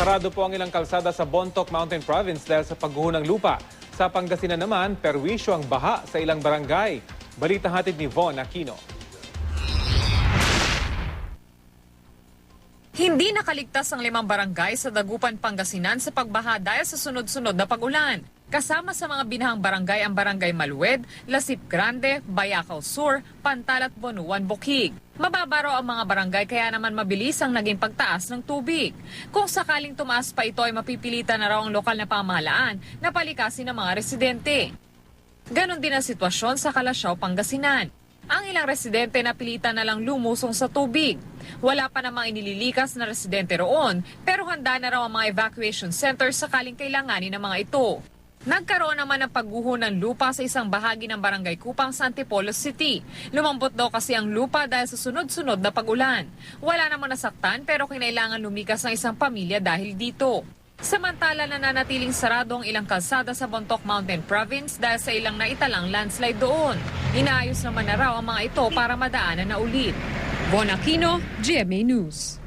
Sarado po ang ilang kalsada sa Bontoc Mountain Province dahil sa pagguho ng lupa. Sa Pangasinan naman, perwisyo ang baha sa ilang barangay. Balita hatid ni Von Aquino. Hindi nakaligtas ang 5 barangay sa Dagupan, Pangasinan sa pagbaha dahil sa sunod-sunod na pag-ulan. Kasama sa mga binahang barangay ang Barangay Malued, Lasip Grande, Bayacaw Sur, Pantal at Bonuan, Bukig. Mababa raw ang mga barangay kaya naman mabilis ang naging pagtaas ng tubig. Kung sakaling tumaas pa ito ay mapipilitan na raw ang lokal na pamahalaan na palikasin ng mga residente. Ganon din ang sitwasyon sa Kalasyaw, Pangasinan. Ang ilang residente napilitan na lang lumusong sa tubig. Wala pa namang inililikas na residente roon, pero handa na raw ang mga evacuation centers sakaling kailanganin ng mga ito. Nagkaroon naman ng pagguho ng lupa sa isang bahagi ng Barangay Kupang sa Antipolo City. Lumambot daw kasi ang lupa dahil sa sunod-sunod na pag-ulan. Wala namang nasaktan pero kinailangan lumikas ng isang pamilya dahil dito. Samantala nananatiling sarado ang ilang kalsada sa Bontoc Mountain Province dahil sa ilang naitalang landslide doon. Inaayos naman na raw ang mga ito para madaanan na ulit. Von Aquino, GMA News.